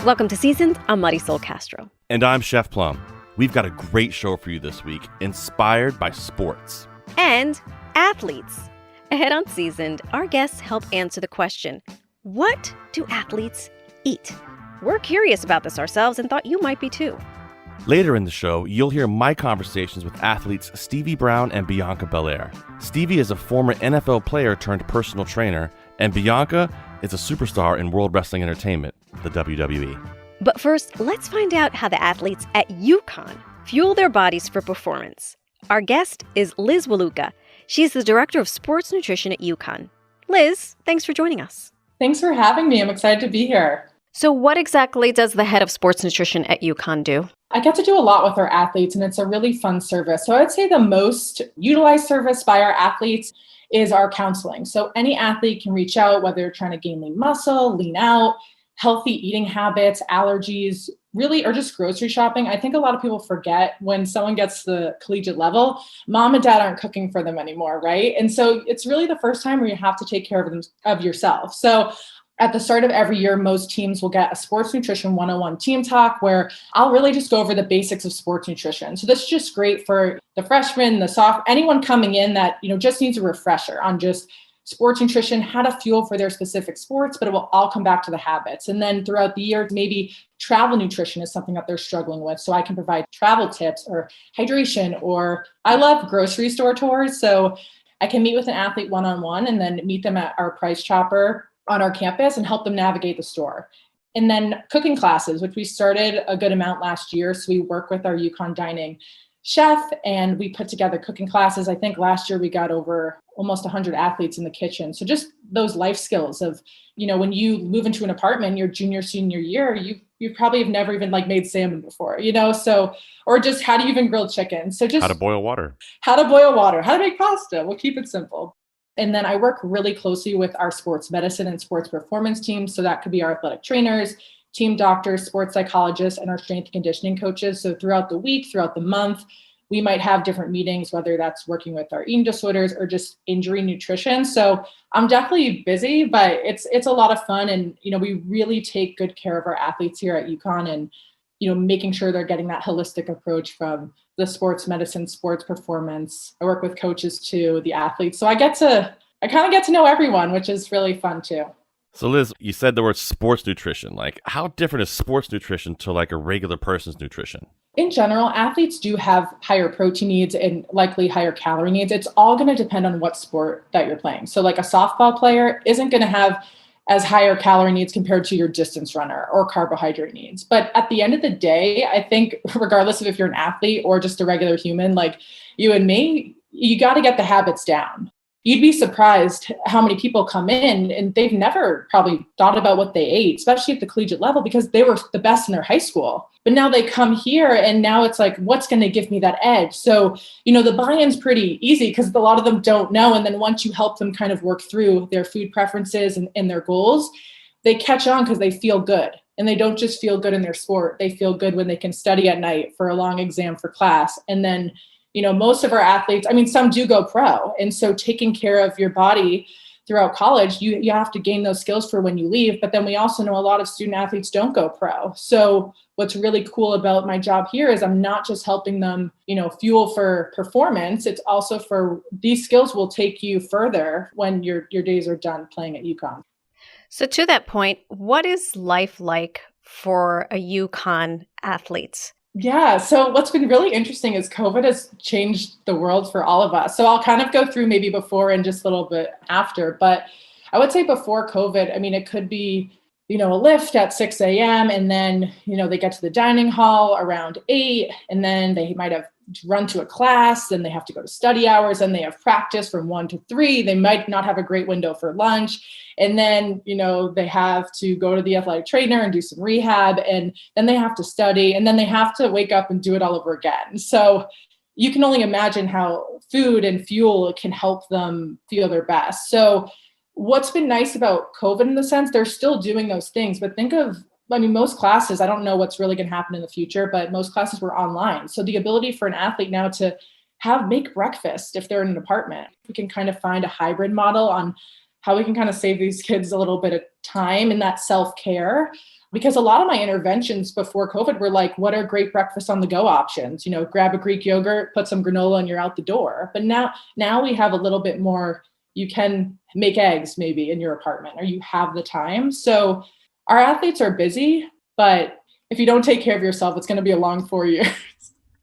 Welcome to Seasoned. I'm Marysol Castro. And I'm Chef Plum. We've got a great show for you this week, inspired by sports. And athletes. Ahead on Seasoned, our guests help answer the question, what do athletes eat? We're curious about this ourselves and thought you might be too. Later in the show, you'll hear my conversations with athletes Stevie Brown and Bianca Belair. Stevie is a former NFL player turned personal trainer, and Bianca is a superstar in World Wrestling Entertainment, the WWE. But first, let's find out how the athletes at UConn fuel their bodies for performance. Our guest is Liz Wluka. She's the director of sports nutrition at UConn. Liz, thanks for joining us. Thanks for having me. I'm excited to be here. So what exactly does the head of sports nutrition at UConn do? I get to do a lot with our athletes, and it's a really fun service. So I'd say the most utilized service by our athletes is our counseling. So any athlete can reach out, whether they're trying to gain lean muscle, lean out, healthy eating habits, allergies, really, or just grocery shopping. I think a lot of people forget when someone gets to the collegiate level, mom and dad aren't cooking for them anymore, right? And so it's really the first time where you have to take care of yourself. So at the start of every year, most teams will get a sports nutrition 101 team talk where I'll really just go over the basics of sports nutrition. So this is just great for the freshmen, anyone coming in that, just needs a refresher on just sports nutrition, how to fuel for their specific sports, but it will all come back to the habits. And then throughout the year, maybe travel nutrition is something that they're struggling with. So I can provide travel tips or hydration, or I love grocery store tours. So I can meet with an athlete one-on-one and then meet them at our Price Chopper on our campus and help them navigate the store. And then cooking classes, which we started a good amount last year. So we work with our UConn dining chef and we put together cooking classes. I think last year we got over almost 100 athletes in the kitchen. So just those life skills of, when you move into an apartment your junior, senior year, you probably have never even made salmon before, so, or just how do you even grill chicken? So just how to boil water, how to make pasta. We'll keep it simple. And then I work really closely with our sports medicine and sports performance teams. So that could be our athletic trainers, team doctors, sports psychologists, and our strength and conditioning coaches. So throughout the week, throughout the month, we might have different meetings, whether that's working with our eating disorders or just injury nutrition. So I'm definitely busy, but it's a lot of fun. And, we really take good care of our athletes here at UConn and, making sure they're getting that holistic approach from the sports medicine, sports performance. I work with coaches too, the athletes. So I kind of get to know everyone, which is really fun too. So Liz, you said the word sports nutrition. How different is sports nutrition to a regular person's nutrition? In general, athletes do have higher protein needs and likely higher calorie needs. It's all going to depend on what sport that you're playing. So a softball player isn't going to have as higher calorie needs compared to your distance runner or carbohydrate needs. But at the end of the day, I think regardless of if you're an athlete or just a regular human like you and me, you got to get the habits down. You'd be surprised how many people come in and they've never probably thought about what they ate, especially at the collegiate level, because they were the best in their high school. But now they come here and now it's what's going to give me that edge? So, the buy-in's pretty easy because a lot of them don't know. And then once you help them kind of work through their food preferences and their goals, they catch on because they feel good. And they don't just feel good in their sport. They feel good when they can study at night for a long exam for class. And then most of our athletes, some do go pro. And so taking care of your body throughout college, you have to gain those skills for when you leave. But then we also know a lot of student athletes don't go pro. So what's really cool about my job here is I'm not just helping them, fuel for performance. It's also for these skills will take you further when your days are done playing at UConn. So to that point, what is life like for a UConn athlete? Yeah. So what's been really interesting is COVID has changed the world for all of us. So I'll kind of go through maybe before and just a little bit after, but I would say before COVID, it could be, a lift at 6 a.m. and then, they get to the dining hall around 8 and then they might have run to a class, then they have to go to study hours and they have practice from 1 to 3. They might not have a great window for lunch. And then, they have to go to the athletic trainer and do some rehab and then they have to study and then they have to wake up and do it all over again. So you can only imagine how food and fuel can help them feel their best. So what's been nice about COVID in the sense, they're still doing those things, but think of, most classes, I don't know what's really going to happen in the future, but most classes were online. So the ability for an athlete now to make breakfast if they're in an apartment, we can kind of find a hybrid model on how we can kind of save these kids a little bit of time in that self-care. Because a lot of my interventions before COVID were like, what are great breakfast on the go options? Grab a Greek yogurt, put some granola, and you're out the door. But now we have a little bit more. You can make eggs maybe in your apartment, or you have the time. So our athletes are busy, but if you don't take care of yourself, it's going to be a long 4 years.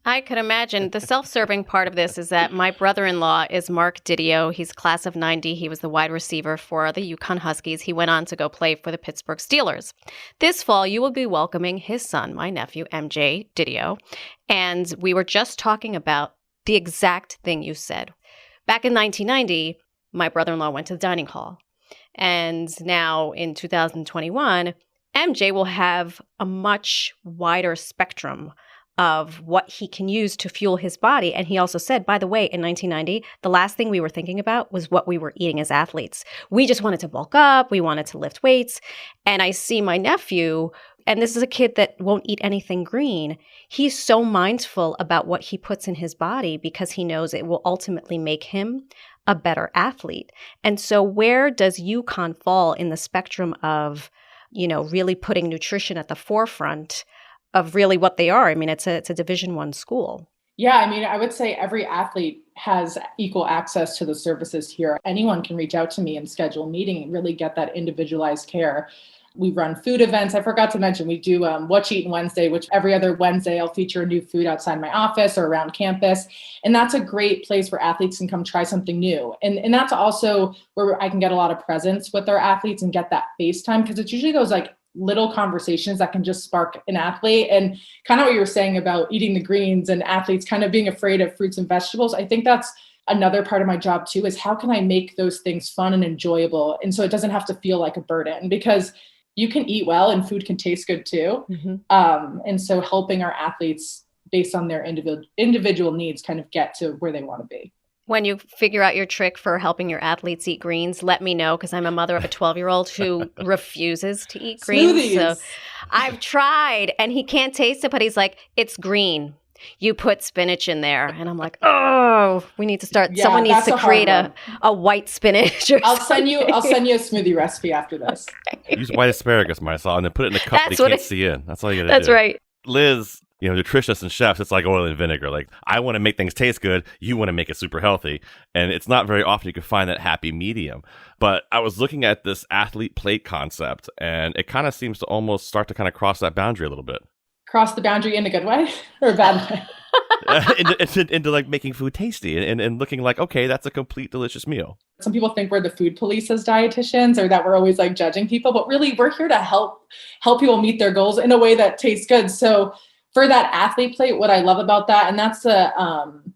I could imagine. The self-serving part of this is that my brother-in-law is Mark Didio. He's class of 90. He was the wide receiver for the UConn Huskies. He went on to go play for the Pittsburgh Steelers. This fall, you will be welcoming his son, my nephew, MJ Didio. And we were just talking about the exact thing you said. Back in 1990, my brother-in-law went to the dining hall. And now in 2021, MJ will have a much wider spectrum of what he can use to fuel his body. And he also said, by the way, in 1990, the last thing we were thinking about was what we were eating as athletes. We just wanted to bulk up. We wanted to lift weights. And I see my nephew, and this is a kid that won't eat anything green. He's so mindful about what he puts in his body because he knows it will ultimately make him a better athlete. And so where does UConn fall in the spectrum of, really putting nutrition at the forefront of really what they are? I mean, it's a Division I school. Yeah, I mean, I would say every athlete has equal access to the services here. Anyone can reach out to me and schedule a meeting and really get that individualized care. We run food events. I forgot to mention, we do What You Eatin' Wednesday, which every other Wednesday I'll feature a new food outside my office or around campus. And that's a great place where athletes can come try something new. And that's also where I can get a lot of presence with our athletes and get that face time, because it's usually those like little conversations that can just spark an athlete. And kind of what you were saying about eating the greens and athletes kind of being afraid of fruits and vegetables. I think that's another part of my job too, is how can I make those things fun and enjoyable? And so it doesn't have to feel like a burden, because you can eat well and food can taste good too. Mm-hmm. And so helping our athletes based on their individual needs kind of get to where they want to be. When you figure out your trick for helping your athletes eat greens, let me know, because I'm a mother of a 12-year-old who refuses to eat greens. Smoothies. So I've tried, and he can't taste it, but he's like, it's green. You put spinach in there. And I'm like, oh, we need to start. Yeah, someone needs to create a white spinach. Or I'll send you a smoothie recipe after this. Okay. Use white asparagus, Marysol, and then put it in a cup that you can't see in. That's all you got to do. That's right. Liz, nutritionists and chefs, it's like oil and vinegar. Like, I want to make things taste good. You want to make it super healthy. And it's not very often you can find that happy medium. But I was looking at this athlete plate concept, and it kind of seems to almost start to kind of cross that boundary a little bit. Cross the boundary in a good way or a bad way? into like making food tasty and looking like, okay, that's a complete delicious meal. Some people think we're the food police as dietitians, or that we're always like judging people, but really we're here to help people meet their goals in a way that tastes good. So for that athlete plate, what I love about that, and that's the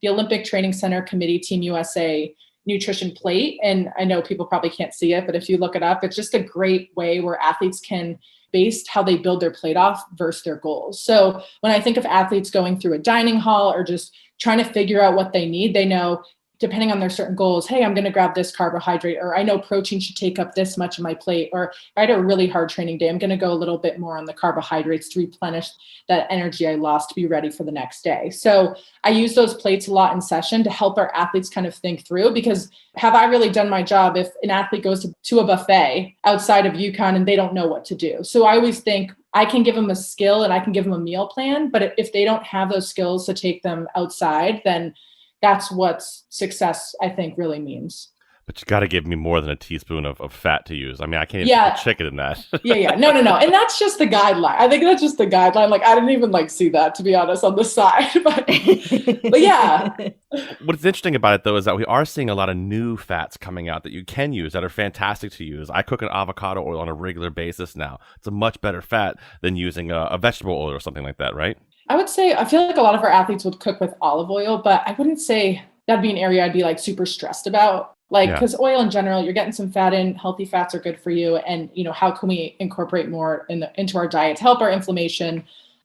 Olympic Training Center Committee Team USA nutrition plate. And I know people probably can't see it, but if you look it up, it's just a great way where athletes can base how they build their plate off versus their goals. So when I think of athletes going through a dining hall or just trying to figure out what they need, they know, depending on their certain goals, hey, I'm going to grab this carbohydrate, or I know protein should take up this much of my plate, or I had a really hard training day, I'm going to go a little bit more on the carbohydrates to replenish that energy I lost to be ready for the next day. So I use those plates a lot in session to help our athletes kind of think through, because have I really done my job if an athlete goes to a buffet outside of UConn and they don't know what to do? So I always think I can give them a skill and I can give them a meal plan, but if they don't have those skills to take them outside, then that's what success, I think, really means. But you got to give me more than a teaspoon of fat to use. I mean, I can't even put chicken in that. No. And that's just the guideline. I think that's just the guideline. Like, I didn't even see that, to be honest, on the side. But yeah. What's interesting about it, though, is that we are seeing a lot of new fats coming out that you can use that are fantastic to use. I cook an avocado oil on a regular basis now. It's a much better fat than using a vegetable oil or something like that, right? I would say, I feel like a lot of our athletes would cook with olive oil, but I wouldn't say that'd be an area I'd be super stressed about. Because oil in general, you're getting some fat in, healthy fats are good for you. And, how can we incorporate more into our diet to help our inflammation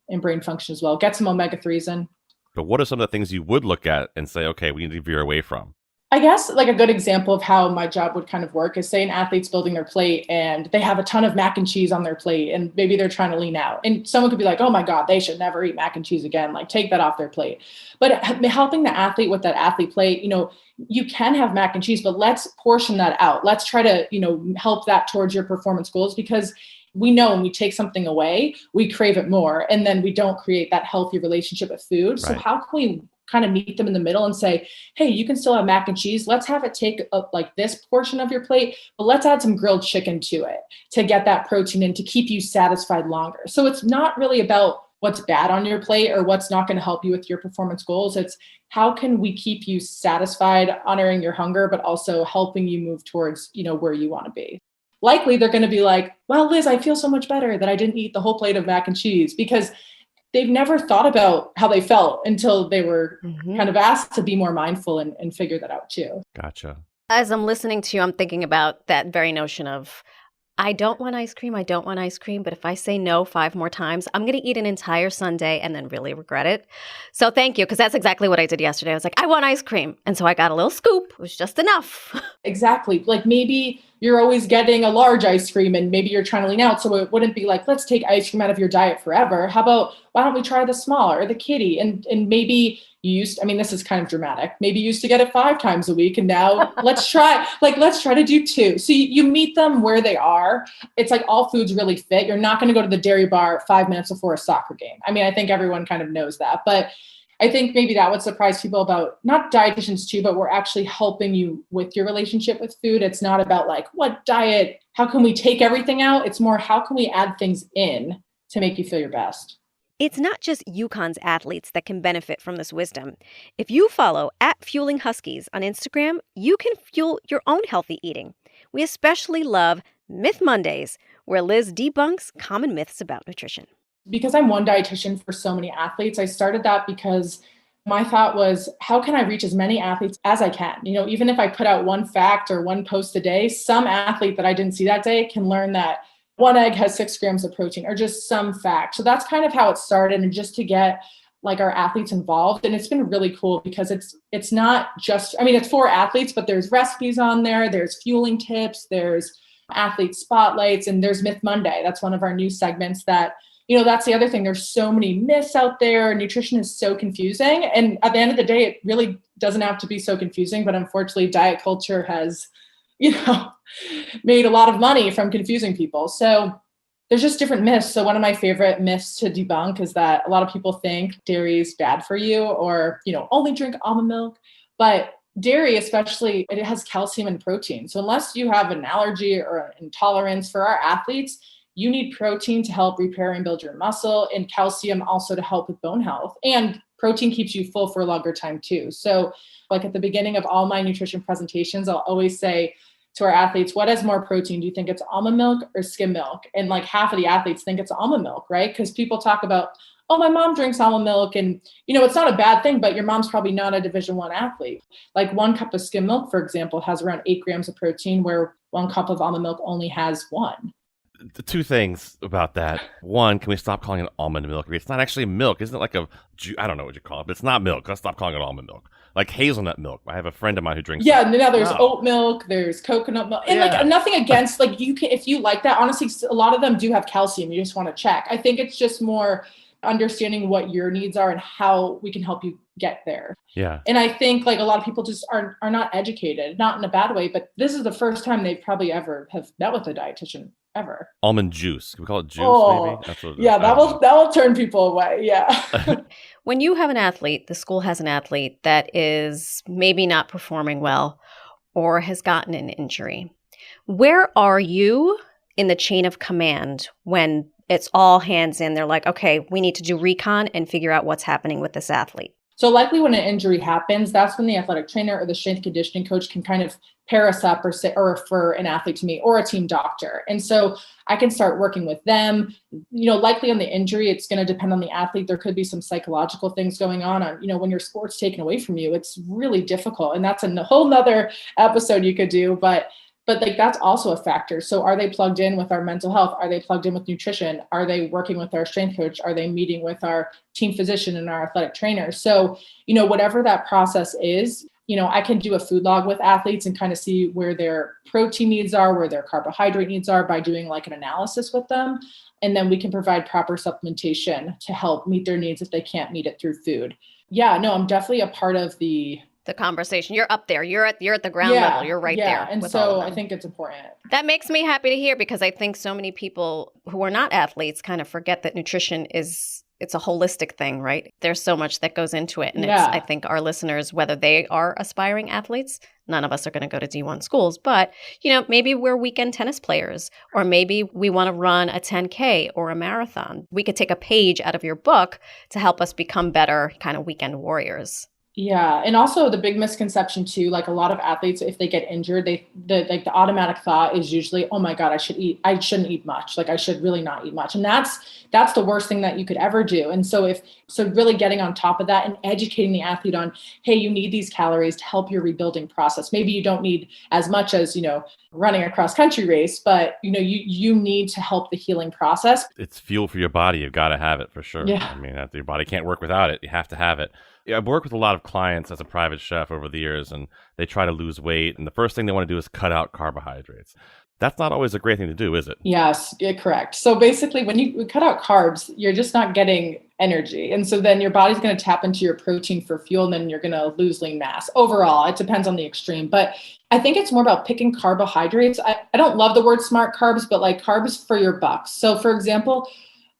and brain function as well? Get some omega-3s in. But what are some of the things you would look at and say, okay, we need to veer away from? I guess like a good example of how my job would kind of work is say an athlete's building their plate and they have a ton of mac and cheese on their plate and maybe they're trying to lean out. And someone could be like, oh my God, they should never eat mac and cheese again. Like take that off their plate. But helping the athlete with that athlete plate, you can have mac and cheese, but let's portion that out. Let's try to, help that towards your performance goals, because we know when we take something away, we crave it more. And then we don't create that healthy relationship with food. Right. So how can we kind of meet them in the middle and say, hey, you can still have mac and cheese. Let's have it take up like this portion of your plate, but let's add some grilled chicken to it to get that protein in to keep you satisfied longer. So it's not really about what's bad on your plate or what's not going to help you with your performance goals. It's how can we keep you satisfied, honoring your hunger, but also helping you move towards, where you want to be. Likely they're going to be like, well, Liz, I feel so much better that I didn't eat the whole plate of mac and cheese, because they've never thought about how they felt until they were kind of asked to be more mindful and figure that out too. Gotcha. As I'm listening to you, I'm thinking about that very notion of, I don't want ice cream, but if I say no 5 more times, I'm going to eat an entire sundae and then really regret it. So thank you, because that's exactly what I did yesterday. I was like, I want ice cream. And so I got a little scoop. It was just enough. Exactly. Like maybe you're always getting a large ice cream and maybe you're trying to lean out. So it wouldn't be like, let's take ice cream out of your diet forever. How about, why don't we try the small or the kitty? And maybe this is kind of dramatic. Maybe you used to get it 5 times a week and now let's try to do 2. So you meet them where they are. It's like all foods really fit. You're not going to go to the dairy bar 5 minutes before a soccer game. I think everyone kind of knows that, but I think maybe that would surprise people about not dietitians too, but we're actually helping you with your relationship with food. It's not about like what diet, how can we take everything out? It's more, how can we add things in to make you feel your best? It's not just UConn's athletes that can benefit from this wisdom. If you follow @FuelingHuskies on Instagram, you can fuel your own healthy eating. We especially love Myth Mondays, where Liz debunks common myths about nutrition. Because I'm one dietitian for so many athletes, I started that because my thought was, how can I reach as many athletes as I can? Even if I put out one fact or one post a day, some athlete that I didn't see that day can learn that 1 egg has 6 grams of protein or just some fact. So that's kind of how it started, and just to get like our athletes involved. And it's been really cool because it's not just, it's for athletes, but there's recipes on there, there's fueling tips, there's athlete spotlights, and there's Myth Monday. That's one of our new segments that, that's the other thing. There's so many myths out there. Nutrition is so confusing. And at the end of the day, it really doesn't have to be so confusing. But unfortunately, diet culture has, made a lot of money from confusing people. So there's just different myths. So one of my favorite myths to debunk is that a lot of people think dairy is bad for you or, only drink almond milk. But dairy, especially, it has calcium and protein. So unless you have an allergy or an intolerance, for our athletes, you need protein to help repair and build your muscle, and calcium also to help with bone health. And protein keeps you full for a longer time too. So like at the beginning of all my nutrition presentations, I'll always say to our athletes, what has more protein? Do you think it's almond milk or skim milk? And like half of the athletes think it's almond milk, right? Because people talk about, oh, my mom drinks almond milk, and it's not a bad thing, but your mom's probably not a Division I athlete. Like 1 cup of skim milk, for example, has around 8 grams of protein, where 1 cup of almond milk only has 1. The 2 things about that. One, can we stop calling it almond milk? It's not actually milk. Isn't it like I don't know what you call it, but it's not milk. Let's stop calling it almond milk. Like hazelnut milk. I have a friend of mine who drinks Yeah, now there's oat milk, there's coconut milk. And like nothing against, like you can, if you like that, honestly, a lot of them do have calcium. You just want to check. I think it's just more understanding what your needs are and how we can help you get there. Yeah. And I think like a lot of people just are not educated, not in a bad way, but this is the first time they probably ever have met with a dietitian ever. Almond juice. Can we call it juice maybe? That's what that will turn people away. Yeah. When you have an athlete, the school has an athlete that is maybe not performing well or has gotten an injury, where are you in the chain of command when it's all hands in? They're like, okay, we need to do recon and figure out what's happening with this athlete. So likely when an injury happens, that's when the athletic trainer or the strength conditioning coach can kind of pair us up or refer an athlete to me or a team doctor. And so I can start working with them. Likely on the injury, it's going to depend on the athlete. There could be some psychological things going on. When your sport's taken away from you, it's really difficult. And that's a whole nother episode you could do. But like that's also a factor. So are they plugged in with our mental health? Are they plugged in with nutrition? Are they working with our strength coach? Are they meeting with our team physician and our athletic trainer? So, whatever that process is, I can do a food log with athletes and kind of see where their protein needs are, where their carbohydrate needs are by doing like an analysis with them. And then we can provide proper supplementation to help meet their needs if they can't meet it through food. Yeah, no, I'm definitely a part of the conversation. You're up there. You're at the ground level. You're right there. And so I think it's important. That makes me happy to hear, because I think so many people who are not athletes kind of forget that nutrition it's a holistic thing, right? There's so much that goes into it. And I think our listeners, whether they are aspiring athletes, none of us are going to go to D1 schools, but, maybe we're weekend tennis players, or maybe we want to run a 10K or a marathon. We could take a page out of your book to help us become better kind of weekend warriors. Yeah. And also the big misconception too, like a lot of athletes, if they get injured, the automatic thought is usually, oh my God, I shouldn't eat much. Like I should really not eat much. And that's the worst thing that you could ever do. And so really getting on top of that and educating the athlete on, hey, you need these calories to help your rebuilding process. Maybe you don't need as much as, running a cross country race, but you need to help the healing process. It's fuel for your body. You've got to have it for sure. Yeah. I mean, your body can't work without it. You have to have it. I've worked with a lot of clients as a private chef over the years, and they try to lose weight. And the first thing they want to do is cut out carbohydrates. That's not always a great thing to do, is it? Yes, correct. So basically, when you cut out carbs, you're just not getting energy. And so then your body's going to tap into your protein for fuel, and then you're going to lose lean mass. Overall, it depends on the extreme. But I think it's more about picking carbohydrates. I don't love the word smart carbs, but like carbs for your bucks. So for example,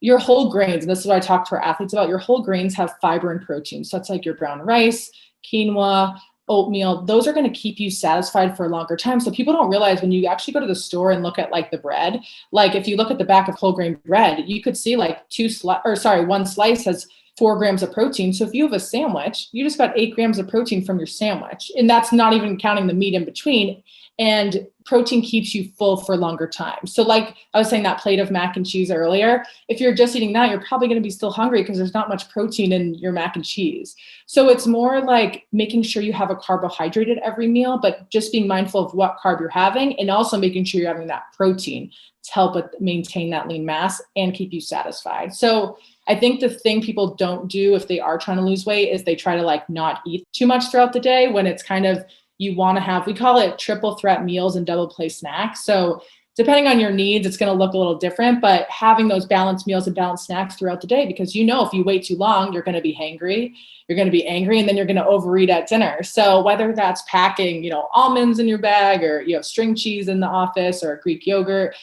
your whole grains, and this is what I talk to our athletes about, your whole grains have fiber and protein. So that's like your brown rice, quinoa, oatmeal. Those are going to keep you satisfied for a longer time. So people don't realize when you actually go to the store and look at like the bread, like if you look at the back of whole grain bread, you could see like one slice has 4 grams of protein. So if you have a sandwich, you just got 8 grams of protein from your sandwich. And that's not even counting the meat in between. And protein keeps you full for a longer time. So like I was saying, that plate of mac and cheese earlier, if you're just eating that, you're probably going to be still hungry because there's not much protein in your mac and cheese. So it's more like making sure you have a carbohydrate at every meal, but just being mindful of what carb you're having, and also making sure you're having that protein to help maintain that lean mass and keep you satisfied. So I think the thing people don't do if they are trying to lose weight is they try to like not eat too much throughout the day, when it's kind of, you want to have, we call it triple threat meals and double play snacks. So depending on your needs, it's going to look a little different, but having those balanced meals and balanced snacks throughout the day, because if you wait too long, you're going to be hangry, you're going to be angry, and then you're going to overeat at dinner. So whether that's packing, almonds in your bag, or you have string cheese in the office, or Greek yogurt,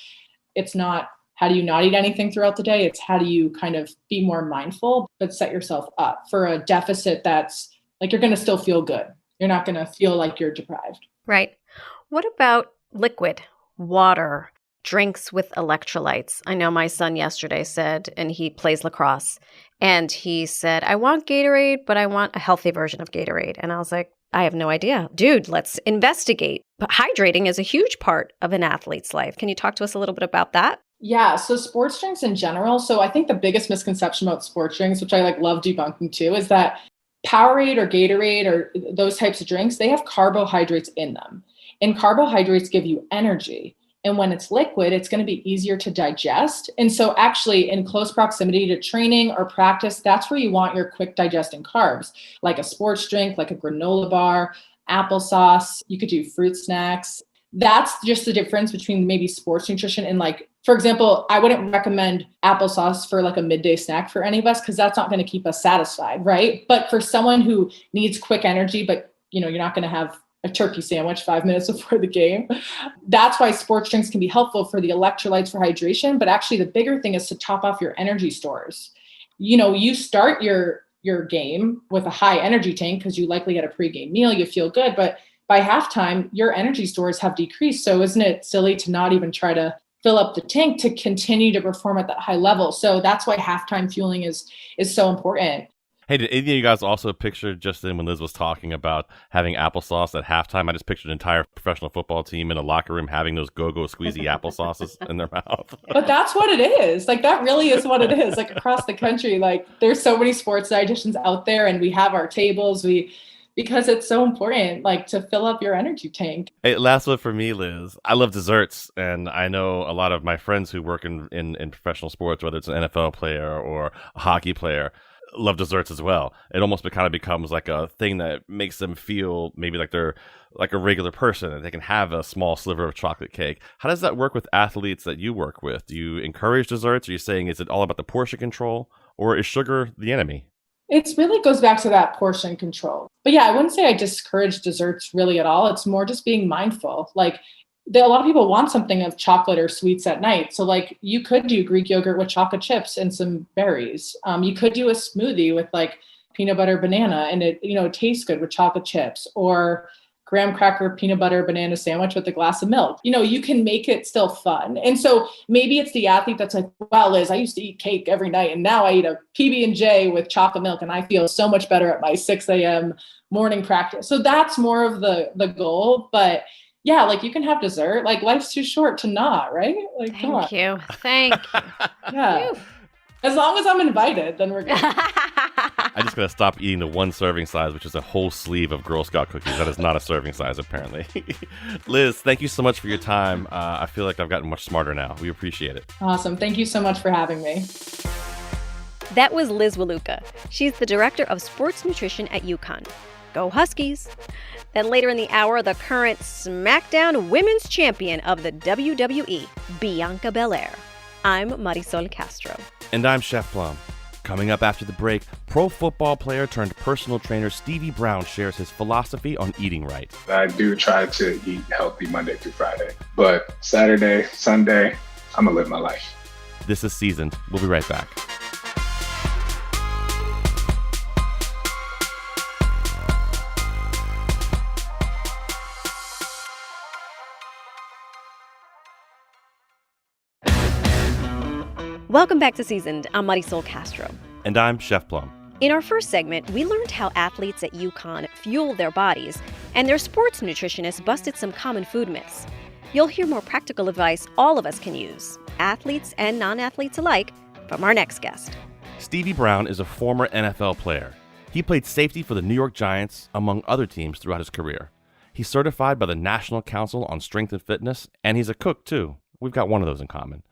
it's not, how do you not eat anything throughout the day? It's how do you kind of be more mindful, but set yourself up for a deficit that's like, you're going to still feel good. You're not going to feel like you're deprived. Right. What about liquid, water, drinks with electrolytes? I know my son yesterday said, and he plays lacrosse, and he said, I want Gatorade, but I want a healthy version of Gatorade. And I was like, I have no idea. Dude, let's investigate. But hydrating is a huge part of an athlete's life. Can you talk to us a little bit about that? Yeah. So sports drinks in general. So I think the biggest misconception about sports drinks, which I love debunking too, is that Powerade or Gatorade or those types of drinks, they have carbohydrates in them, and carbohydrates give you energy. And when it's liquid, it's going to be easier to digest. And so actually in close proximity to training or practice, that's where you want your quick digesting carbs, like a sports drink, like a granola bar, applesauce. You could do fruit snacks. That's just the difference between maybe sports nutrition and like, for example, I wouldn't recommend applesauce for like a midday snack for any of us, because that's not going to keep us satisfied, right? But for someone who needs quick energy, but you're not going to have a turkey sandwich 5 minutes before the game. That's why sports drinks can be helpful for the electrolytes for hydration. But actually the bigger thing is to top off your energy stores. You start your game with a high energy tank because you likely had a pregame meal, you feel good, but by halftime, your energy stores have decreased. So isn't it silly to not even try to fill up the tank to continue to perform at that high level? So that's why halftime fueling is so important. Hey, did any of you guys also picture just then when Liz was talking about having applesauce at halftime? I just pictured an entire professional football team in a locker room having those go-go squeezy applesauces in their mouth. But that's what it is. Like, that really is what it is. Like, across the country, like, there's so many sports dietitians out there, and we have our tables. Because it's so important, like, to fill up your energy tank. Hey, last one for me, Liz. I love desserts, and I know a lot of my friends who work in professional sports, whether it's an NFL player or a hockey player. love desserts as well. It almost kind of becomes like a thing that makes them feel maybe like they're like a regular person and they can have a small sliver of chocolate cake. How does that work with athletes that you work with? Do you encourage desserts? Are you saying, is it all about the portion control, or is sugar the enemy? It really goes back to that portion control. But yeah, I wouldn't say I discourage desserts really at all. It's more just being mindful. Like a lot of people want something of chocolate or sweets at night. So like you could do Greek yogurt with chocolate chips and some berries. You could do a smoothie with like peanut butter banana and it tastes good with chocolate chips, or graham cracker peanut butter banana sandwich with a glass of milk. You can make it still fun. And so maybe it's the athlete that's like, wow, Liz, I used to eat cake every night and now I eat a PB&J with chocolate milk and I feel so much better at my 6 a.m. morning practice. So that's more of the goal. But yeah, like you can have dessert. Like life's too short to not, right? Like, Thank you. Thank you. Yeah. As long as I'm invited, then we're good. I just gotta stop eating the one serving size, which is a whole sleeve of Girl Scout cookies. That is not a serving size, apparently. Liz, thank you so much for your time. I feel like I've gotten much smarter now. We appreciate it. Awesome. Thank you so much for having me. That was Liz Wluka. She's the director of sports nutrition at UConn. Go Huskies! Then later in the hour, the current SmackDown Women's Champion of the WWE, Bianca Belair. I'm Marysol Castro. And I'm Chef Plum. Coming up after the break, pro football player turned personal trainer Stevie Brown shares his philosophy on eating right. I do try to eat healthy Monday through Friday, but Saturday, Sunday, I'm gonna live my life. This is Seasoned. We'll be right back. Welcome back to Seasoned. I'm Marysol Castro. And I'm Chef Plum. In our first segment, we learned how athletes at UConn fuel their bodies, and their sports nutritionist busted some common food myths. You'll hear more practical advice all of us can use, athletes and non-athletes alike, from our next guest. Stevie Brown is a former NFL player. He played safety for the New York Giants, among other teams, throughout his career. He's certified by the National Council on Strength and Fitness, and he's a cook, too. We've got one of those in common.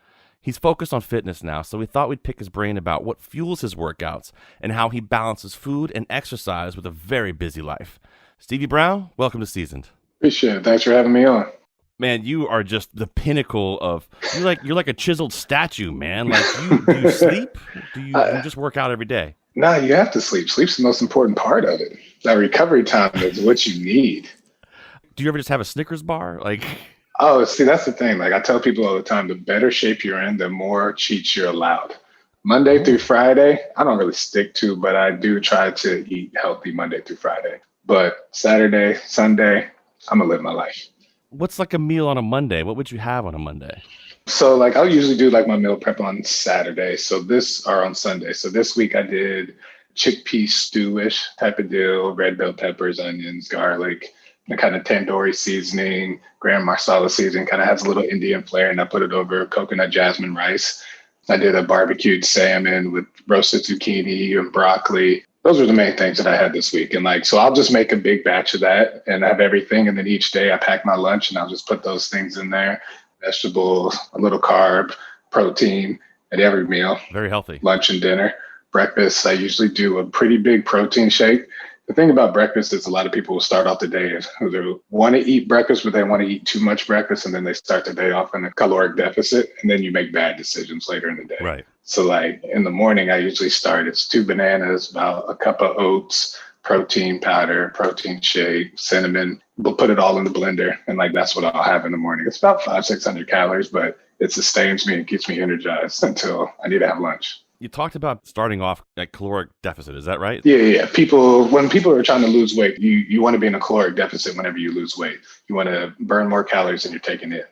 He's focused on fitness now, so we thought we'd pick his brain about what fuels his workouts and how he balances food and exercise with a very busy life. Stevie Brown, welcome to Seasoned. Appreciate it. Thanks for having me on. Man, you are just the pinnacle of you're like a chiseled statue, man. Like do you sleep? Do you just work out every day? No, you have to sleep. Sleep's the most important part of it. That recovery time is what you need. Do you ever just have a Snickers bar? Oh, see, that's the thing. Like I tell people all the time, the better shape you're in, the more cheats you're allowed. Monday through Friday, I don't really stick to, but I do try to eat healthy Monday through Friday. But Saturday, Sunday, I'm gonna live my life. What's like a meal on a Monday? What would you have on a Monday? So like I'll usually do like my meal prep on Saturday. On Sunday. So this week I did chickpea stew-ish type of deal, red bell peppers, onions, garlic, the kind of tandoori seasoning, gram masala seasoning, kind of has a little Indian flair, and I put it over coconut jasmine rice. I did a barbecued salmon with roasted zucchini and broccoli. Those were the main things that I had this week. And so I'll just make a big batch of that and have everything. And then each day I pack my lunch and I'll just put those things in there, vegetables, a little carb, protein at every meal. Very healthy. Lunch and dinner. Breakfast, I usually do a pretty big protein shake. The thing about breakfast is a lot of people will start off the day who they want to eat breakfast, but they want to eat too much breakfast. And then they start the day off in a caloric deficit. And then you make bad decisions later in the day. Right. So in the morning, I usually it's 2 bananas, about a cup of oats, protein powder, protein shake, cinnamon. We'll put it all in the blender. And that's what I'll have in the morning. It's about 500-600 calories, but it sustains me and keeps me energized until I need to have lunch. You talked about starting off at caloric deficit. Is that right? Yeah. When people are trying to lose weight, you want to be in a caloric deficit whenever you lose weight. You want to burn more calories than you're taking in.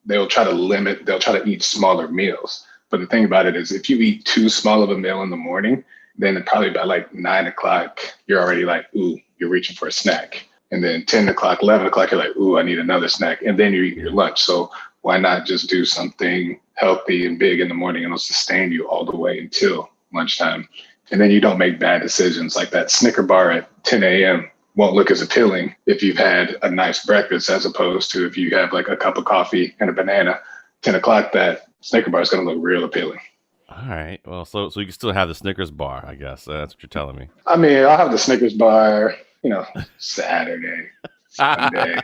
They'll try to eat smaller meals. But the thing about it is if you eat too small of a meal in the morning, then probably by 9 o'clock, you're already you're reaching for a snack. And then 10 o'clock, 11 o'clock, you're like, ooh, I need another snack. And then you're eating your lunch. So why not just do something healthy and big in the morning, and it'll sustain you all the way until lunchtime. And then you don't make bad decisions. Like that Snicker bar at 10 a.m. won't look as appealing if you've had a nice breakfast, as opposed to if you have a cup of coffee and a banana, 10 o'clock, that Snicker bar is going to look real appealing. All right. Well, so you can still have the Snickers bar, I guess. That's what you're telling me. I mean, I'll have the Snickers bar, Saturday, Sunday.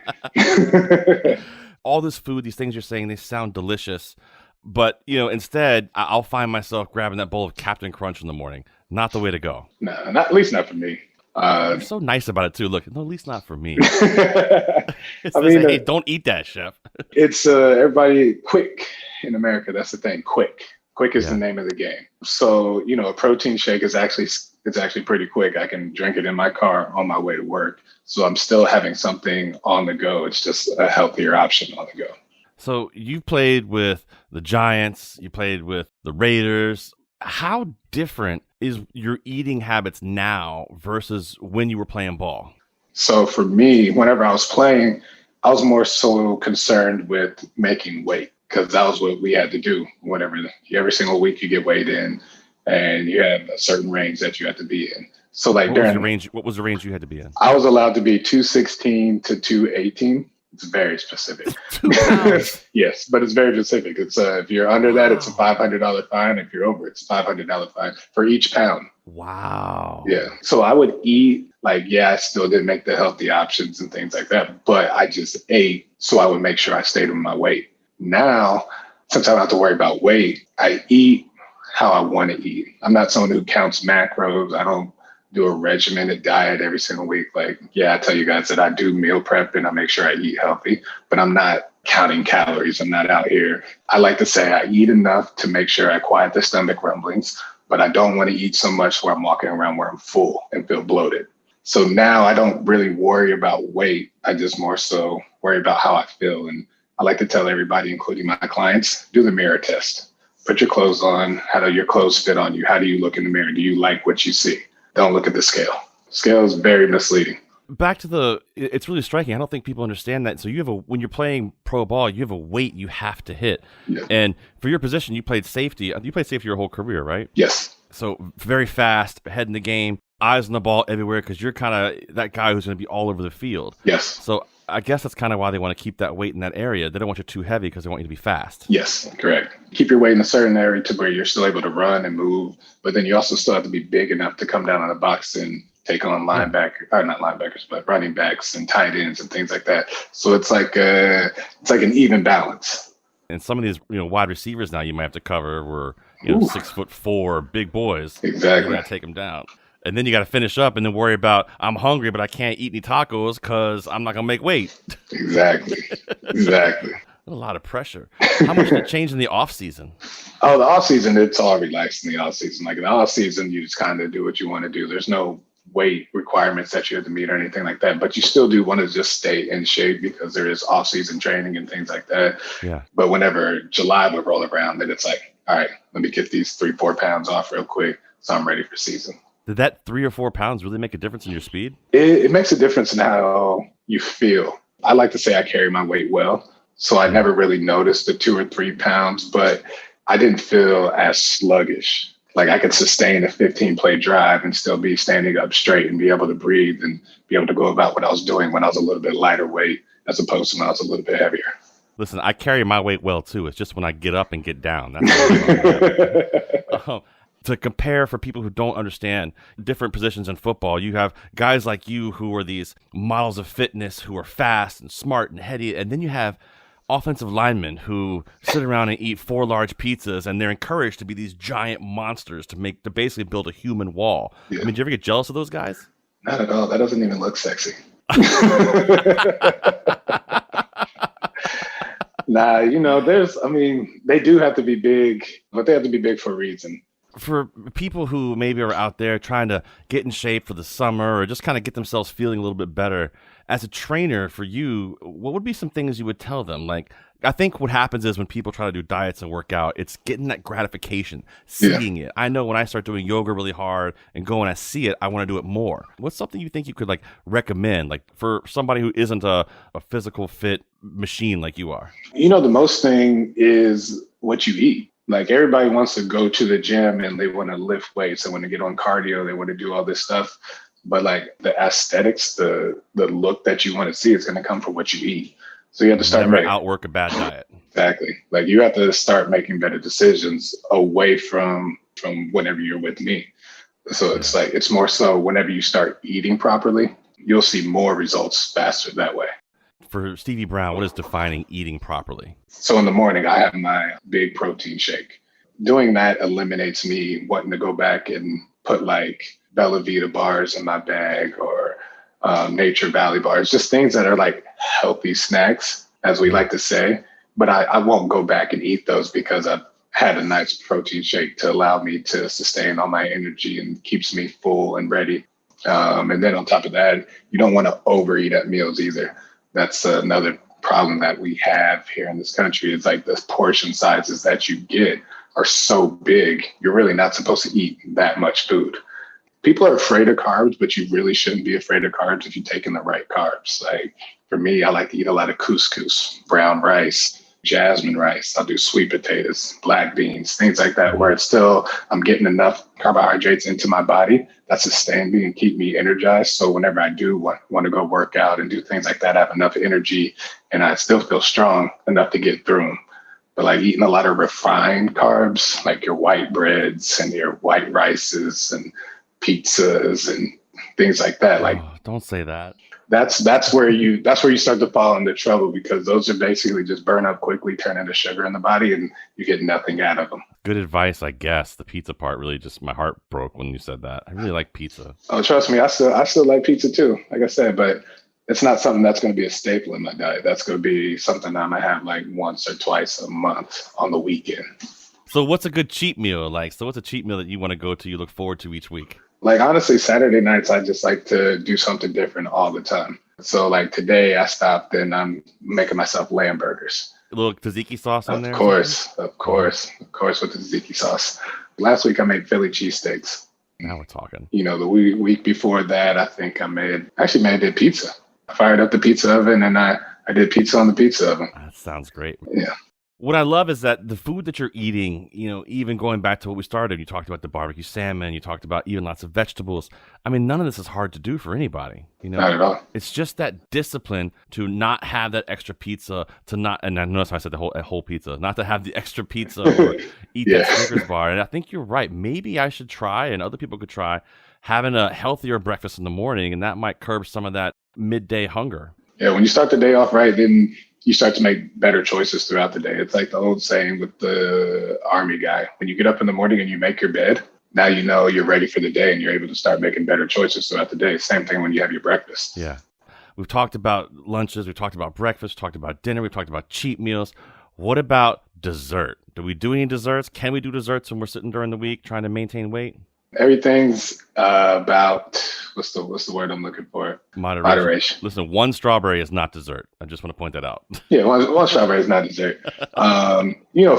All this food, these things you're saying, they sound delicious. But, instead, I'll find myself grabbing that bowl of Captain Crunch in the morning. Not the way to go. No, at least not for me. You're so nice about it, too. Look, no, at least not for me. Hey, don't eat that, chef. It's everybody quick in America. That's the thing. Quick is the name of the game. So, a protein shake is actually pretty quick. I can drink it in my car on my way to work. So I'm still having something on the go. It's just a healthier option on the go. So you played with the Giants, you played with the Raiders. How different is your eating habits now versus when you were playing ball? So for me, whenever I was playing, I was more so concerned with making weight because that was what we had to do. Every single week you get weighed in and you have a certain range that you have to be in. So what was the range you had to be in? I was allowed to be 216 to 218. It's very specific. 2 pounds. Yes, but it's very specific. It's if you're under that, it's a $500 fine. If you're over, it's a $500 fine for each pound. Wow. Yeah. So I would eat I still didn't make the healthy options and things like that, but I just ate so I would make sure I stayed in my weight. Now, since I don't have to worry about weight, I eat how I want to eat. I'm not someone who counts macros. I don't do a regimented diet every single week. I tell you guys that I do meal prep and I make sure I eat healthy, but I'm not counting calories. I'm not out here. I like to say I eat enough to make sure I quiet the stomach rumblings, but I don't want to eat so much where I'm walking around where I'm full and feel bloated. So now I don't really worry about weight. I just more so worry about how I feel. And I like to tell everybody, including my clients, do the mirror test. Put your clothes on. How do your clothes fit on you? How do you look in the mirror? Do you like what you see? Don't look at the scale. Scale is very misleading. Back to it's really striking. I don't think people understand that. So when you're playing pro ball, you have a weight you have to hit. Yeah. And for your position, you played safety. You played safety your whole career, right? Yes. So very fast, head in the game, eyes on the ball everywhere because you're kind of that guy who's going to be all over the field. Yes. So I guess that's kind of why they want to keep that weight in that area. They don't want you too heavy because they want you to be fast. Yes, correct. Keep your weight in a certain area to where you're still able to run and move, but then you also still have to be big enough to come down on the box and take on not linebackers, but running backs and tight ends and things like that. So it's like an even balance. And some of these, wide receivers now you might have to cover were 6'4" big boys. Exactly. You got to take them down. And then you got to finish up and then worry about, I'm hungry, but I can't eat any tacos because I'm not going to make weight. Exactly. A lot of pressure. How much did it change in the off season? Oh, the off season, it's all relaxed in the off season. In the off season, you just kind of do what you want to do. There's no weight requirements that you have to meet or anything like that. But you still do want to just stay in shape because there is off season training and things like that. Yeah. But whenever July would roll around, then it's like, all right, let me get these 3-4 pounds off real quick so I'm ready for season. Did that 3 or 4 pounds really make a difference in your speed? It makes a difference in how you feel. I like to say I carry my weight well. So I never really noticed the 2 or 3 pounds, but I didn't feel as sluggish. I could sustain a 15-play drive and still be standing up straight and be able to breathe and be able to go about what I was doing when I was a little bit lighter weight as opposed to when I was a little bit heavier. Listen, I carry my weight well too. It's just when I get up and get down. That's to compare for people who don't understand different positions in football, you have guys like you who are these models of fitness who are fast and smart and heady, and then you have offensive linemen who sit around and eat 4 large pizzas, and they're encouraged to be these giant monsters to basically build a human wall. Yeah. I mean, do you ever get jealous of those guys? Not at all. That doesn't even look sexy. Nah, they do have to be big, but they have to be big for a reason. For people who maybe are out there trying to get in shape for the summer or just kind of get themselves feeling a little bit better, as a trainer for you, what would be some things you would tell them? I think what happens is when people try to do diets and work out, it's getting that gratification, seeing it. I know when I start doing yoga really hard and go and I see it, I want to do it more. What's something you think you could recommend, for somebody who isn't a physical fit machine like you are? The most thing is what you eat. Everybody wants to go to the gym and they want to lift weights. They want to get on cardio. They want to do all this stuff. But the aesthetics, the look that you want to see is going to come from what you eat. So you have to start never outwork a bad diet. Exactly. Like you have to start making better decisions away from whenever you're with me. So it's like, it's more so whenever you start eating properly, you'll see more results faster that way. For Stevie Brown, what is defining eating properly? So in the morning, I have my big protein shake. Doing that eliminates me wanting to go back and put like Bella Vita bars in my bag or Nature Valley bars, just things that are like healthy snacks, as we like to say. But I won't go back and eat those because I've had a nice protein shake to allow me to sustain all my energy and keeps me full and ready. And then on top of that, you don't want to overeat at meals either. That's another problem that we have here in this country. Is like the portion sizes that you get are so big, you're really not supposed to eat that much food. People are afraid of carbs, but you really shouldn't be afraid of carbs if you're taking the right carbs. Like for me, I like to eat a lot of couscous, brown rice, jasmine rice. I'll do sweet potatoes, black beans, things like that, where it's still, I'm getting enough carbohydrates into my body that sustain me and keep me energized. So whenever I do want to go work out and do things like that, I have enough energy and I still feel strong enough to get through them. But like eating a lot of refined carbs, like your white breads and your white rices and pizzas and things like that. Like, don't say that. That's where you start to fall into trouble, because those are basically just burn up quickly, turn into sugar in the body, and you get nothing out of them. Good advice, I guess. The pizza part really just, my heart broke when you said that. I really like pizza. Oh, trust me, I still like pizza too, like I said, but it's not something that's going to be a staple in my diet. That's going to be something I'm going to have like once or twice a month on the weekend. So what's a good cheat meal? So what's a cheat meal that you want to go to, you look forward to each week? Like, honestly, Saturday nights, I just like to do something different all the time. So like today I stopped and I'm making myself lamb burgers. A little tzatziki sauce on there? Of course, with the tzatziki sauce. Last week I made Philly cheesesteaks. Now we're talking. You know, the week before that, I think I did pizza. I fired up the pizza oven and I did pizza on the pizza oven. That sounds great. Yeah. What I love is that the food that you're eating, you know, even going back to what we started, you talked about the barbecue salmon, you talked about even lots of vegetables. I mean, none of this is hard to do for anybody. You know, not at all. It's just that discipline to not have that extra pizza, and I notice I said a whole pizza, not to have the extra pizza or eat that Snickers bar. And I think you're right. Maybe I should try, and other people could try, having a healthier breakfast in the morning, and that might curb some of that midday hunger. Yeah, when you start the day off right, then you start to make better choices throughout the day. It's like the old saying with the Army guy. When you get up in the morning and you make your bed, now you know you're ready for the day and you're able to start making better choices throughout the day. Same thing when you have your breakfast. Yeah. We've talked about lunches. We've talked about breakfast. Talked about dinner. We've talked about cheat meals. What about dessert? Do we do any desserts? Can we do desserts when we're sitting during the week trying to maintain weight? Everything's about, what's the word I'm looking for? Moderation. Listen, one strawberry is not dessert. I just want to point that out. Yeah, one strawberry is not dessert.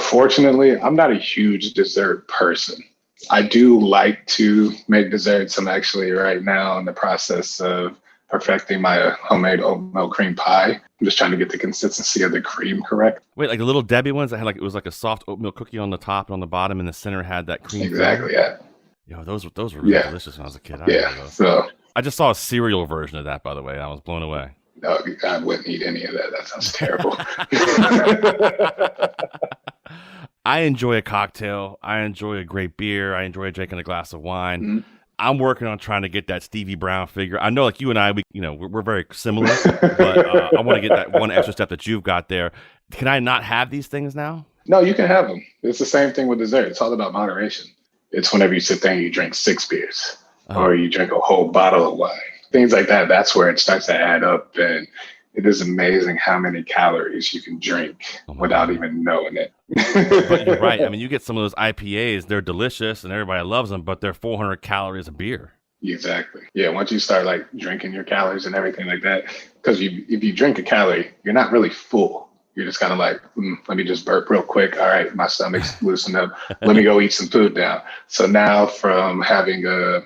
Fortunately, I'm not a huge dessert person. I do like to make desserts. I'm actually right now in the process of perfecting my homemade oat milk cream pie. I'm just trying to get the consistency of the cream correct. Wait, like the little Debbie ones that had it was like a soft oatmeal cookie on the top and on the bottom, and the center had that cream. Exactly, yeah. Yo, those were really delicious when I was a kid. I just saw a cereal version of that, by the way. I was blown away. No, I wouldn't eat any of that. That sounds terrible. I enjoy a cocktail. I enjoy a great beer. I enjoy drinking a glass of wine. Mm-hmm. I'm working on trying to get that Stevie Brown figure. I know, like you and I, we're very similar, but I want to get that one extra step that you've got there. Can I not have these things now? No, you can have them. It's the same thing with dessert. It's all about moderation. It's whenever you sit there and you drink 6 beers or you drink a whole bottle of wine, things like that. That's where it starts to add up. And it is amazing how many calories you can drink without even knowing it. But you're right. I mean, you get some of those IPAs, they're delicious and everybody loves them, but they're 400 calories a beer. Exactly. Yeah. Once you start like drinking your calories and everything like that, because if you drink a calorie, you're not really full. You're just kind of like, let me just burp real quick. All right, my stomach's loosened up. Let me go eat some food now. So now from having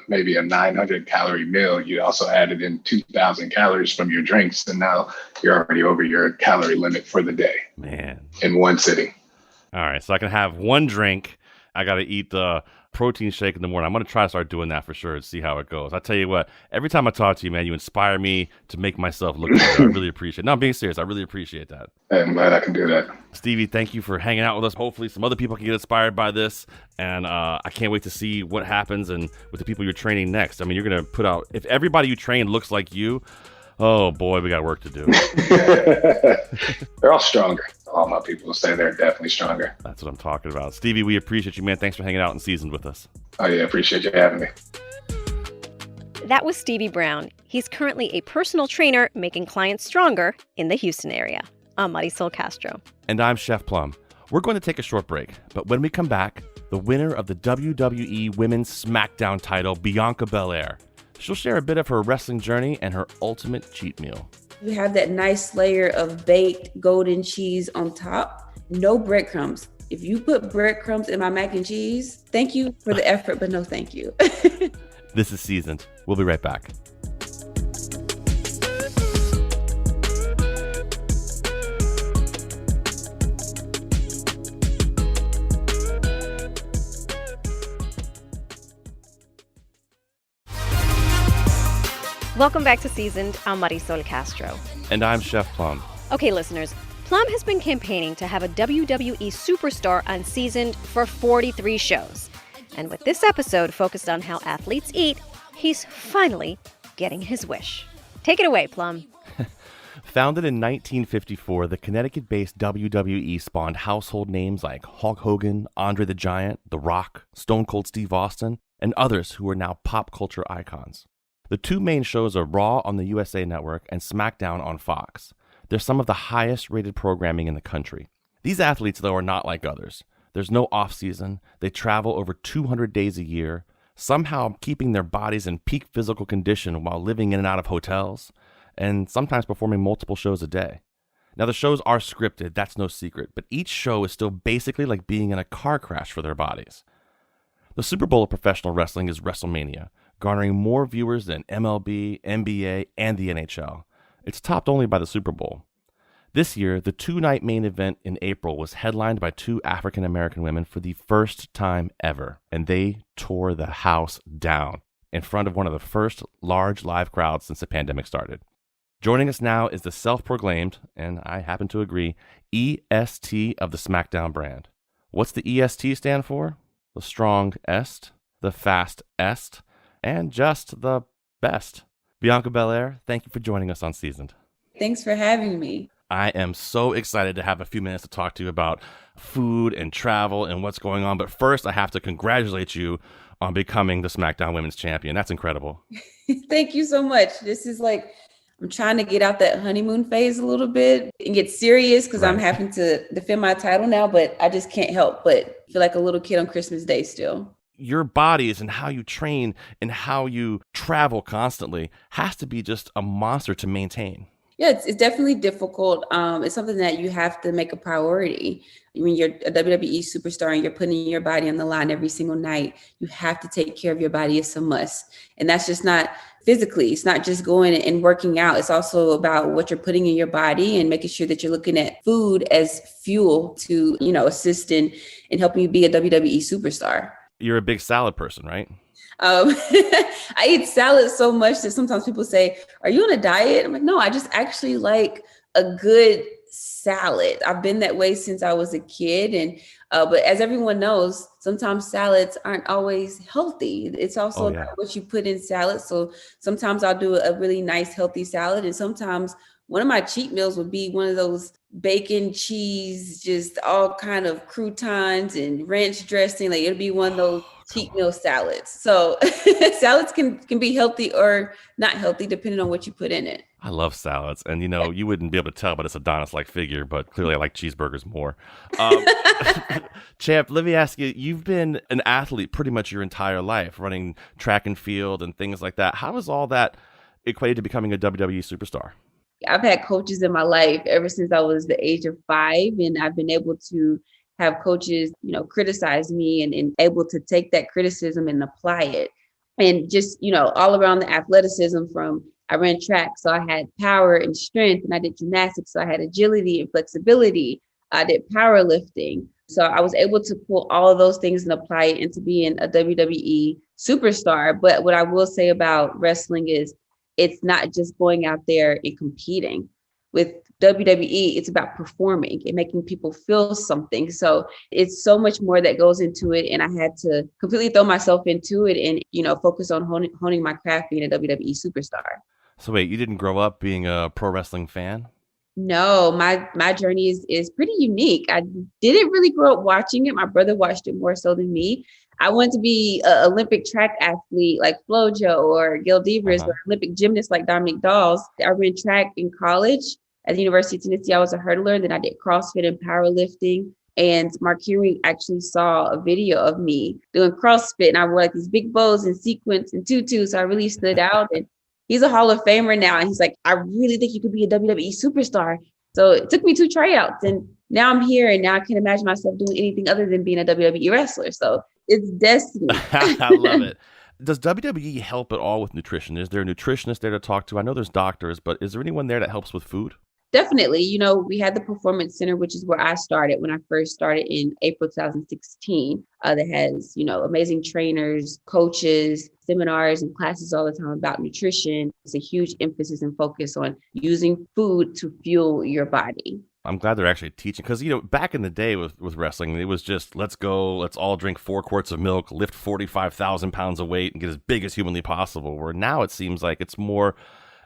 maybe a 900 calorie meal, you also added in 2,000 calories from your drinks. And now you're already over your calorie limit for the day. Man. In one sitting. All right. So I can have one drink. I got to eat the protein shake in the morning. I'm going to try to start doing that for sure and see how it goes. I tell you what, every time I talk to you, man, you inspire me to make myself look better. I really appreciate it. No, I'm being serious. I really appreciate that. I'm glad I can do that. Stevie, thank you for hanging out with us. Hopefully some other people can get inspired by this. And I can't wait to see what happens and with the people you're training next. I mean, you're going to put out, if everybody you train looks like you, oh boy, we got work to do. They're all stronger. All my people say they're definitely stronger. That's what I'm talking about. Stevie, we appreciate you, man. Thanks for hanging out and seasoned with us. Oh yeah, appreciate you having me. That was Stevie Brown. He's currently a personal trainer making clients stronger in the Houston area. I'm Marysol Castro. And I'm Chef Plum. We're going to take a short break, but when we come back, the winner of the WWE Women's SmackDown title, Bianca Belair. She'll share a bit of her wrestling journey and her ultimate cheat meal. You have that nice layer of baked golden cheese on top. No breadcrumbs. If you put breadcrumbs in my mac and cheese, thank you for the effort, but no thank you. This is Seasoned. We'll be right back. Welcome back to Seasoned. I'm Marysol Castro. And I'm Chef Plum. Okay, listeners, Plum has been campaigning to have a WWE superstar on Seasoned for 43 shows. And with this episode focused on how athletes eat, he's finally getting his wish. Take it away, Plum. Founded in 1954, the Connecticut-based WWE spawned household names like Hulk Hogan, Andre the Giant, The Rock, Stone Cold Steve Austin, and others who are now pop culture icons. The two main shows are Raw on the USA Network and SmackDown on Fox. They're some of the highest rated programming in the country. These athletes, though, are not like others. There's no off-season. They travel over 200 days a year, somehow keeping their bodies in peak physical condition while living in and out of hotels, and sometimes performing multiple shows a day. Now, the shows are scripted, that's no secret, but each show is still basically like being in a car crash for their bodies. The Super Bowl of professional wrestling is WrestleMania, garnering more viewers than MLB, NBA, and the NHL. It's topped only by the Super Bowl. This year, the two-night main event in April was headlined by two African-American women for the first time ever, and they tore the house down in front of one of the first large live crowds since the pandemic started. Joining us now is the self-proclaimed, and I happen to agree, EST of the SmackDown brand. What's the EST stand for? The strong est, the fast est, and just the best. Bianca Belair, thank you for joining us on Seasoned. Thanks for having me. I am so excited to have a few minutes to talk to you about food and travel and what's going on. But first, I have to congratulate you on becoming the SmackDown Women's Champion. That's incredible. Thank you so much. This is like, I'm trying to get out that honeymoon phase a little bit and get serious because I'm having to defend my title now, but I just can't help but feel like a little kid on Christmas Day still. Your bodies and how you train and how you travel constantly has to be just a monster to maintain. Yeah, it's definitely difficult. It's something that you have to make a priority. When you're a WWE superstar and you're putting your body on the line every single night, you have to take care of your body. It's a must. And that's just not physically. It's not just going and working out. It's also about what you're putting in your body and making sure that you're looking at food as fuel to, assist in helping you be a WWE superstar. You're a big salad person, right? I eat salad so much that sometimes people say, are you on a diet? I'm like, no, I just actually like a good salad. I've been that way since I was a kid. And but as everyone knows, sometimes salads aren't always healthy. It's also about what you put in salad. So sometimes I'll do a really nice, healthy salad. And sometimes one of my cheat meals would be one of those bacon, cheese, just all kind of croutons and ranch dressing. Like it'll be one of those cheat meal salads. So salads can be healthy or not healthy depending on what you put in it. I love salads. And, you wouldn't be able to tell, but it's Adonis-like figure, but clearly I like cheeseburgers more. Champ, let me ask you, you've been an athlete pretty much your entire life, running track and field and things like that. How is all that equated to becoming a WWE superstar? I've had coaches in my life ever since I was the age of 5, and I've been able to have coaches, criticize me and able to take that criticism and apply it. And just, all around the athleticism from I ran track, so I had power and strength, and I did gymnastics, so I had agility and flexibility. I did powerlifting. So I was able to pull all of those things and apply it into being a WWE superstar. But what I will say about wrestling is it's not just going out there and competing. With WWE, it's about performing and making people feel something. So it's so much more that goes into it. And I had to completely throw myself into it and, focus on honing my craft being a WWE superstar. So wait, you didn't grow up being a pro wrestling fan? No, my journey is pretty unique. I didn't really grow up watching it. My brother watched it more so than me. I wanted to be an Olympic track athlete like FloJo or Gil Devers or Olympic gymnast like Dominique Dawes. I ran track in college at the University of Tennessee. I was a hurdler. Then I did CrossFit and powerlifting. And Mark Henry actually saw a video of me doing CrossFit. And I wore like these big bows and sequins and tutus. So I really stood out. And he's a Hall of Famer now. And he's like, I really think you could be a WWE superstar. So it took me 2 tryouts. And now I'm here. And now I can't imagine myself doing anything other than being a WWE wrestler. So it's destiny. I love it. Does WWE help at all with nutrition? Is there a nutritionist there to talk to? I know there's doctors, but is there anyone there that helps with food? Definitely. We had the Performance Center, which is where I started when I first started in April 2016. That has, amazing trainers, coaches, seminars and classes all the time about nutrition. It's a huge emphasis and focus on using food to fuel your body. I'm glad they're actually teaching because, back in the day with wrestling, it was just, let's go, let's all drink 4 quarts of milk, lift 45,000 pounds of weight and get as big as humanly possible. Where now it seems like it's more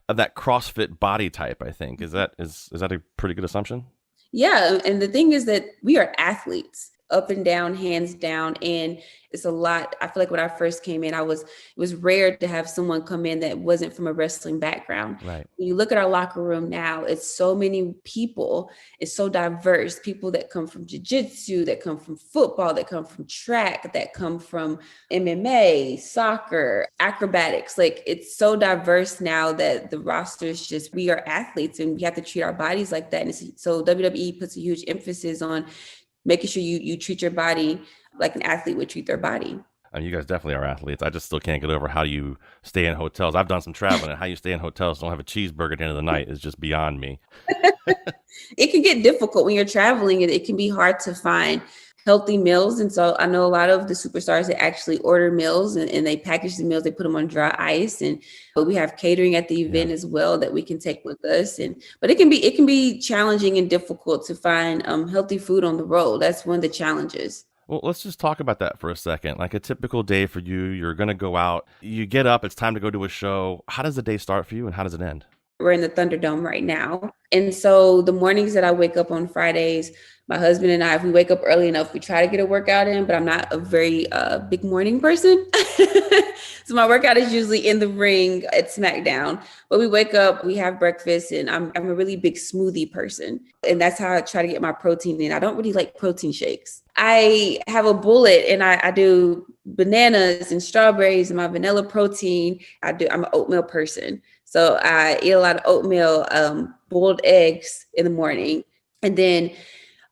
of that CrossFit body type, I think. Is that a pretty good assumption? Yeah. And the thing is that we are athletes. Up and down, hands down. And it's a lot. I feel like when I first came in, it was rare to have someone come in that wasn't from a wrestling background. Right. When you look at our locker room now, it's so many people. It's so diverse. People that come from jiu-jitsu, that come from football, that come from track, that come from MMA, soccer, acrobatics. Like it's so diverse now that the roster is just, we are athletes and we have to treat our bodies like that. And so WWE puts a huge emphasis on making sure you treat your body like an athlete would treat their body. I mean, you guys definitely are athletes. I just still can't get over how you stay in hotels. I've done some traveling, and how you stay in hotels, don't have a cheeseburger at the end of the night is just beyond me. It can get difficult when you're traveling, and it can be hard to find healthy meals. And so I know a lot of the superstars that actually order meals and they package the meals, they put them on dry ice. But we have catering at the event as well that we can take with us. But it can be challenging and difficult to find healthy food on the road. That's one of the challenges. Well, let's just talk about that for a second. Like a typical day for you, you're going to go out, you get up, it's time to go to a show. How does the day start for you and how does it end? We're in the Thunderdome right now. And so the mornings that I wake up on Fridays, my husband and I, if we wake up early enough, we try to get a workout in, but I'm not a very big morning person. So my workout is usually in the ring at SmackDown. But we wake up, we have breakfast, and I'm a really big smoothie person. And that's how I try to get my protein in. I don't really like protein shakes. I have a bullet and I do bananas and strawberries and my vanilla protein. I'm an oatmeal person. So I eat a lot of oatmeal, boiled eggs in the morning. And then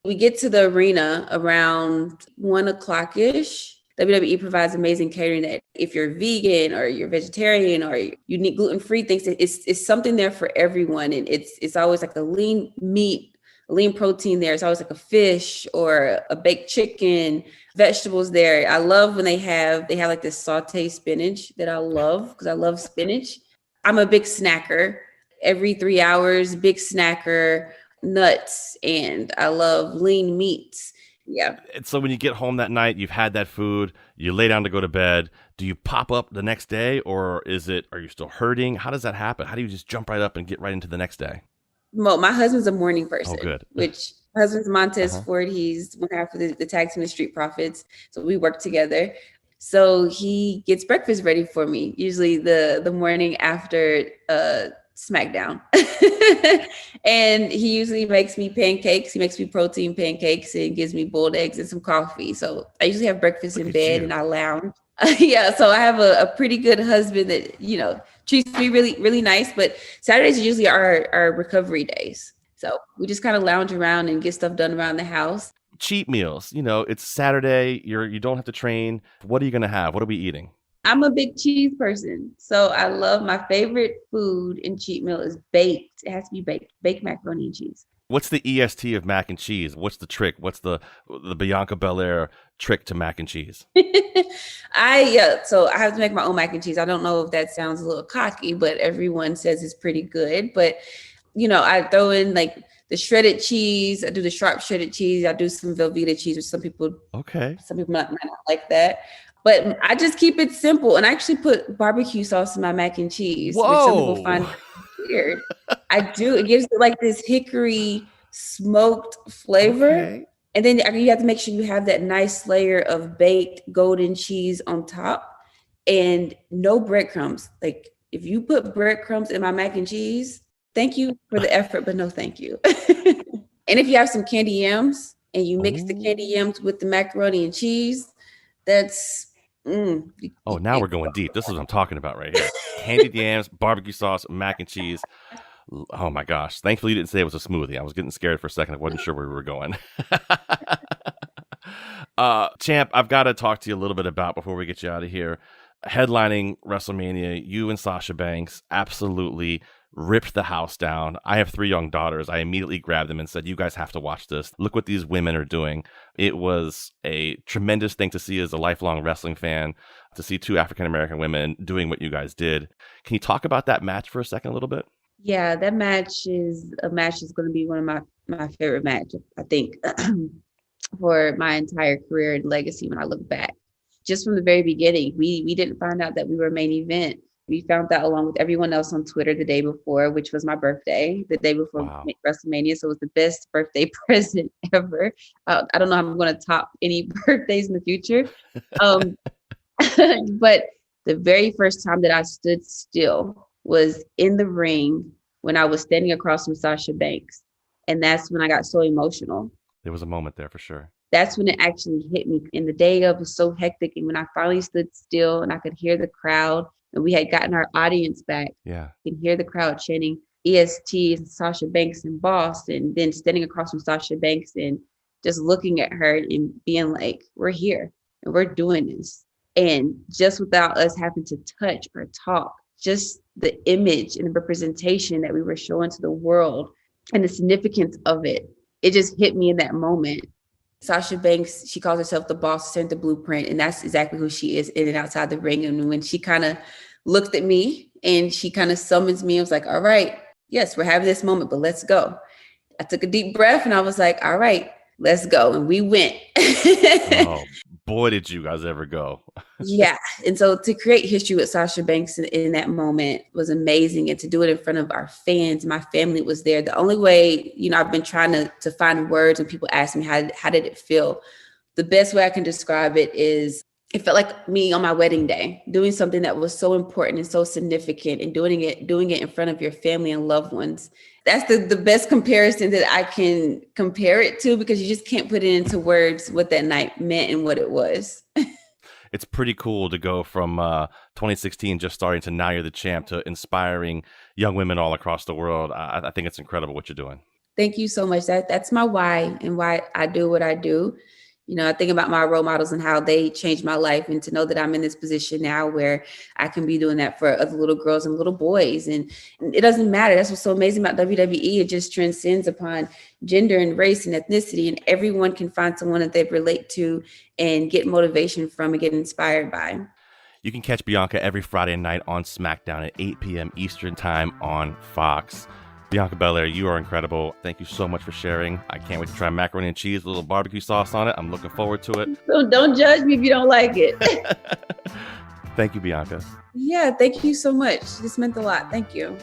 we get to the arena around 1:00-ish. WWE provides amazing catering that if you're vegan or you're vegetarian or you need gluten-free things, it's something there for everyone. And it's always like a lean meat, lean protein there. It's always like a fish or a baked chicken, vegetables there. I love when they have like this sauteed spinach that I love because I love spinach. I'm a big snacker. Every 3 hours, big snacker, nuts, and I love lean meats. Yeah. And so when you get home that night, you've had that food, you lay down to go to bed. Do you pop up the next day or are you still hurting? How does that happen? How do you just jump right up and get right into the next day? Well, my husband's a morning person. Oh, good. Which my husband's Montez Ford. He's one half of the tag team, the Street Profits. So we work together. So he gets breakfast ready for me, usually the morning after SmackDown. And he usually makes me pancakes. He makes me protein pancakes and gives me boiled eggs and some coffee. So I usually have breakfast in bed and I lounge. So I have a pretty good husband that, treats me really, really nice. But Saturdays are usually our recovery days. So we just kind of lounge around and get stuff done around the house. Cheat meals, it's Saturday, you don't have to train. What are you going to have? What are we eating? I'm a big cheese person. So my favorite food in cheat meal is baked. It has to be baked macaroni and cheese. What's the EST of mac and cheese? What's the trick? What's the Bianca Belair trick to mac and cheese? So I have to make my own mac and cheese. I don't know if that sounds a little cocky, but everyone says it's pretty good. But, I throw in like the shredded cheese. I do the sharp shredded cheese. I do some Velveeta cheese, which some people might not like that. But I just keep it simple. And I actually put barbecue sauce in my mac and cheese, which some people find weird. I do. It gives it like this hickory smoked flavor. Okay. And then you have to make sure you have that nice layer of baked golden cheese on top and no breadcrumbs. Like if you put breadcrumbs in my mac and cheese, thank you for the effort, but no thank you. And if you have some candy yams and you mix the candy yams with the macaroni and cheese, that's... now we're going deep. This is what I'm talking about right here. Candied yams, barbecue sauce, mac and cheese. Oh my gosh. Thankfully you didn't say it was a smoothie. I was getting scared for a second. I wasn't sure where we were going. Champ, I've got to talk to you a little bit about, before we get you out of here, headlining WrestleMania, you and Sasha Banks absolutely ripped the house down. I have 3 young daughters. I immediately grabbed them and said, you guys have to watch this. Look what these women are doing. It was a tremendous thing to see as a lifelong wrestling fan, to see 2 African-American women doing what you guys did. Can you talk about that match for a second a little bit? Yeah, that match is going to be one of my favorite matches, I think, for my entire career and legacy when I look back. Just from the very beginning, we didn't find out that we were main event. We found out along with everyone else on Twitter the day before, which was my birthday, the day before WrestleMania. So it was the best birthday present ever. I don't know how I'm going to top any birthdays in the future. But the very first time that I stood still was in the ring when I was standing across from Sasha Banks. And that's when I got so emotional. There was a moment there for sure. That's when it actually hit me. And the day of was so hectic. And when I finally stood still and I could hear the crowd, and we had gotten our audience back. Yeah. You can hear the crowd chanting EST and Sasha Banks and Boss, and then standing across from Sasha Banks and just looking at her and being like, we're here and we're doing this. And just without us having to touch or talk, just the image and the representation that we were showing to the world and the significance of it, it just hit me in that moment. Sasha Banks, she calls herself the boss, sent the blueprint, and that's exactly who she is in and outside the ring. And when she kind of looked at me and she kind of summons me, I was like, all right, yes, we're having this moment, but let's go. I took a deep breath and I was like, all right, let's go. And we went. Oh, boy, did you guys ever go. Yeah. And so to create history with Sasha Banks in that moment was amazing. And to do it in front of our fans, my family was there. The only way, I've been trying to find words when people ask me, how did it feel? The best way I can describe it is it felt like me on my wedding day, doing something that was so important and so significant and doing it in front of your family and loved ones. That's the best comparison that I can compare it to, because you just can't put it into words what that night meant and what it was. It's pretty cool to go from 2016 just starting to now you're the champ to inspiring young women all across the world. I think it's incredible what you're doing. Thank you so much. That's my why and why I do what I do. I think about my role models and how they changed my life, and to know that I'm in this position now where I can be doing that for other little girls and little boys. And it doesn't matter. That's what's so amazing about WWE. It just transcends upon gender and race and ethnicity, and everyone can find someone that they relate to and get motivation from and get inspired by. You can catch Bianca every Friday night on SmackDown at 8 p.m. Eastern Time on Fox. Bianca Belair, you are incredible. Thank you so much for sharing. I can't wait to try macaroni and cheese with a little barbecue sauce on it. I'm looking forward to it. So don't judge me if you don't like it. Thank you, Bianca. Yeah, thank you so much. This meant a lot. Thank you.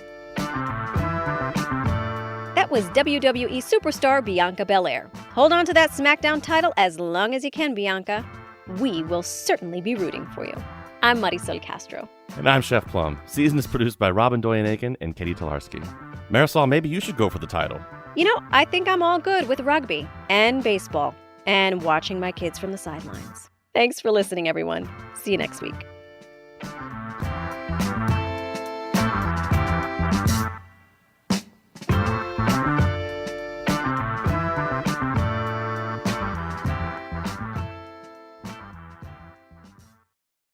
That was WWE superstar Bianca Belair. Hold on to that SmackDown title as long as you can, Bianca. We will certainly be rooting for you. I'm Marysol Castro. And I'm Chef Plum. Season is produced by Robyn, Doyon-Aitken, and Catie Talarski. Marysol, maybe you should go for the title. I think I'm all good with rugby and baseball and watching my kids from the sidelines. Thanks for listening, everyone. See you next week.